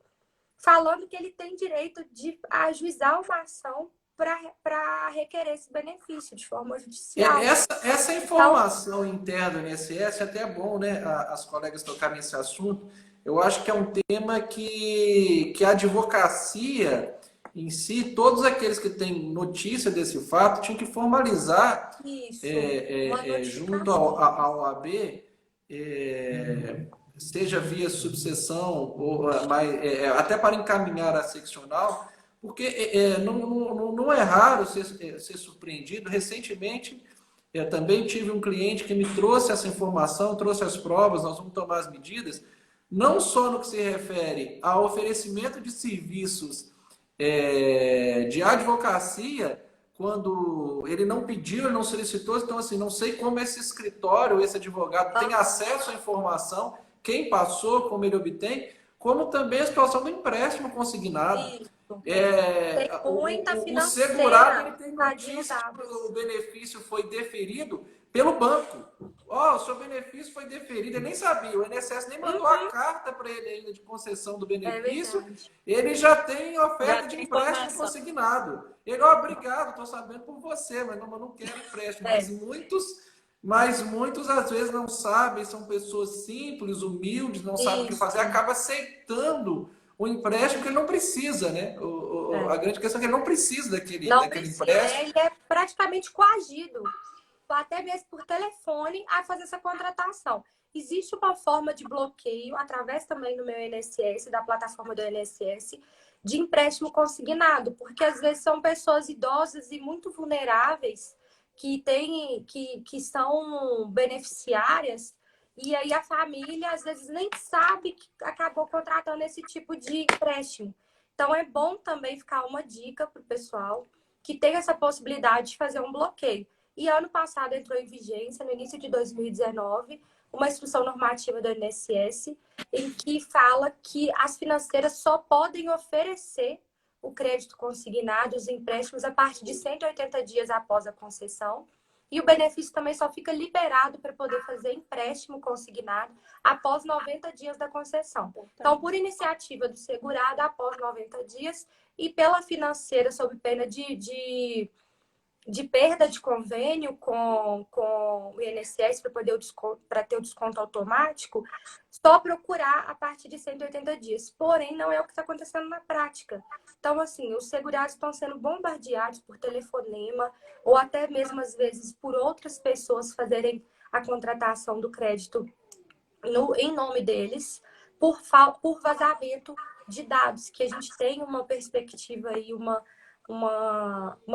falando que ele tem direito de ajuizar uma ação para requerer esse benefício de forma judicial. Essa informação interna do INSS é até bom, né? As colegas tocarem nesse assunto. Eu acho que é um tema que a advocacia em si, todos aqueles que têm notícia desse fato, tinham que formalizar Isso, junto à OAB, seja via subseção, ou, até para encaminhar a seccional, porque não é raro ser surpreendido. Recentemente, eu também tive um cliente que me trouxe essa informação, trouxe as provas, nós vamos tomar as medidas, não só no que se refere ao oferecimento de serviços de advocacia, quando ele não pediu, ele não solicitou, então assim, não sei como esse escritório, esse advogado tem acesso à informação, quem passou, como ele obtém, como também a situação do empréstimo consignado. O segurado ele tem notícia que o benefício foi deferido pelo banco. O seu benefício foi deferido, ele nem sabia, o INSS nem mandou a carta para ele ainda de concessão do benefício, ele já tem oferta de empréstimo consignado. Ele, obrigado, estou sabendo por você, mas não quero empréstimo. Mas muitos às vezes não sabem, são pessoas simples, humildes, não sabem o que fazer, acaba aceitando o empréstimo que ele não precisa, né? A grande questão é que ele não precisa daquele empréstimo. Ele é praticamente coagido, até mesmo por telefone, a fazer essa contratação. Existe uma forma de bloqueio, através também do meu INSS, da plataforma do INSS, de empréstimo consignado, porque às vezes são pessoas idosas e muito vulneráveis que são beneficiárias, e aí a família às vezes nem sabe que acabou contratando esse tipo de empréstimo. Então é bom também ficar uma dica para o pessoal que tem essa possibilidade de fazer um bloqueio. E ano passado entrou em vigência, no início de 2019, uma instrução normativa do INSS em que fala que as financeiras só podem oferecer o crédito consignado, os empréstimos, a partir de 180 dias após a concessão. E o benefício também só fica liberado para poder fazer empréstimo consignado após 90 dias da concessão. Então, por iniciativa do segurado, após 90 dias, e pela financeira, sob pena de perda de convênio com o INSS para ter o desconto automático, só procurar a partir de 180 dias. Porém, não é o que está acontecendo na prática. Então, assim, os segurados estão sendo bombardeados por telefonema ou até mesmo, às vezes, por outras pessoas fazerem a contratação do crédito em nome deles, por vazamento de dados, que a gente tem uma perspectiva e uma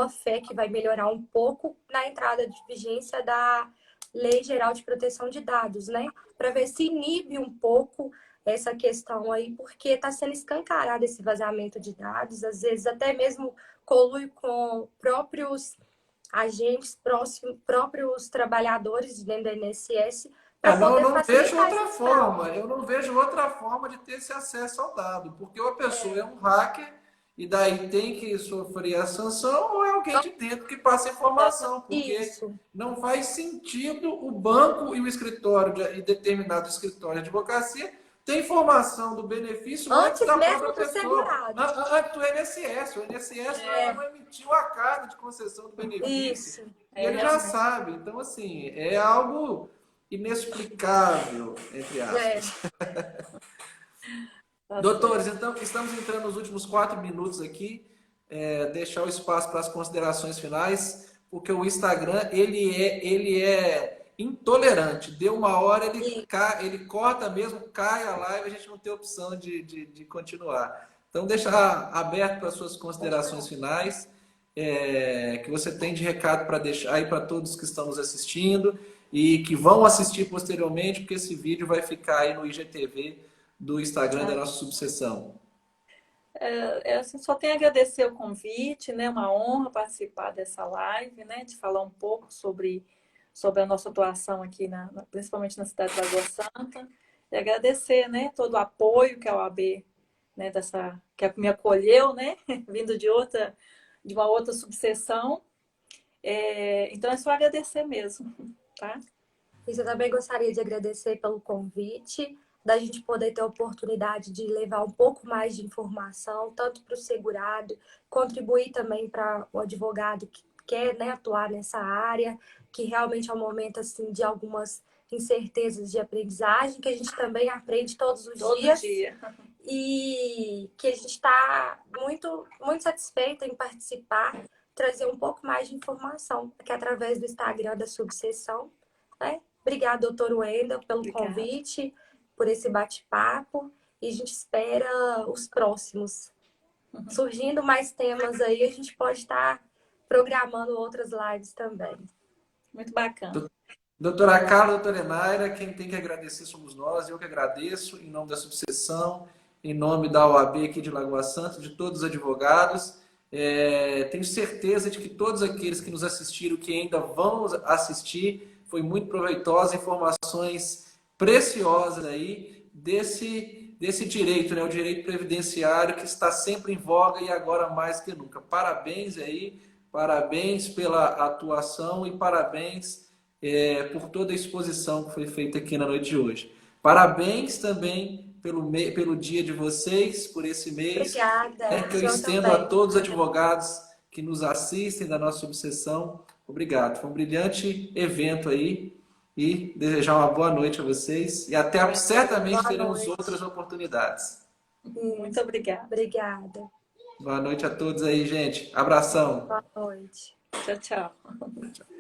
fé que vai melhorar um pouco na entrada de vigência da Lei Geral de Proteção de Dados, né? Para ver se inibe um pouco essa questão aí, porque está sendo escancarado esse vazamento de dados, às vezes até mesmo colui com próprios agentes, próprios trabalhadores dentro da INSS. Eu não vejo outra forma, eu não vejo outra forma de ter esse acesso ao dado, porque ou a pessoa é um hacker e daí tem que sofrer a sanção, ou é alguém de dentro que passa informação, porque não faz sentido o banco e o escritório, e determinado escritório de advocacia, ter informação do benefício antes da própria pessoa. Antes do INSS. O INSS não emitiu a carta de concessão do benefício. E ele já sabe. Então, assim, é algo inexplicável, entre aspas. Doutores, então, estamos entrando nos últimos 4 minutos aqui, deixar o espaço para as considerações finais, porque o Instagram, ele é intolerante. Deu uma hora, ele corta mesmo, cai a live, a gente não tem opção de continuar. Então, deixar aberto para as suas considerações finais, que você tem de recado para deixar aí para todos que estão nos assistindo e que vão assistir posteriormente, porque esse vídeo vai ficar aí no IGTV do Instagram da nossa subseção. Assim, só tenho a agradecer o convite, né? Uma honra participar dessa live, né? De falar um pouco sobre a nossa atuação aqui, principalmente na cidade de Lagoa Santa. E agradecer, né? Todo o apoio que a OAB, né? Que me acolheu, né? Vindo de uma outra subseção. Então é só agradecer mesmo, tá? Eu também gostaria de agradecer pelo convite. da gente poder ter a oportunidade de levar um pouco mais de informação, tanto para o segurado, contribuir também para o advogado que quer, né, atuar nessa área, que realmente é um momento assim, de algumas incertezas de aprendizagem, que a gente também aprende todos os Todo dias. dia. E que a gente está muito, muito satisfeita em participar, trazer um pouco mais de informação aqui através do Instagram da Subseção, né? Obrigada, doutor Wendel, pelo Obrigada. convite, por esse bate-papo, e a gente espera os próximos. Surgindo mais temas aí, a gente pode estar programando outras lives também. Muito bacana. Doutora Carla, doutora Enaira, quem tem que agradecer somos nós, eu que agradeço, em nome da subseção, em nome da OAB aqui de Lagoa Santa, de todos os advogados. Tenho certeza de que todos aqueles que nos assistiram, que ainda vão assistir, foi muito proveitosa, informações preciosas aí desse direito, né? O direito previdenciário que está sempre em voga e agora mais que nunca. Parabéns aí, parabéns pela atuação e parabéns por toda a exposição que foi feita aqui na noite de hoje. Parabéns também pelo dia de vocês, por esse mês. Obrigada. Que eu estendo a todos os advogados que nos assistem da nossa subseção. Obrigado. Foi um brilhante evento aí e desejar uma boa noite a vocês e até certamente teremos outras oportunidades. Muito obrigada. Obrigada. Boa noite a todos aí, gente. Abração. Boa noite. Tchau, tchau. Tchau.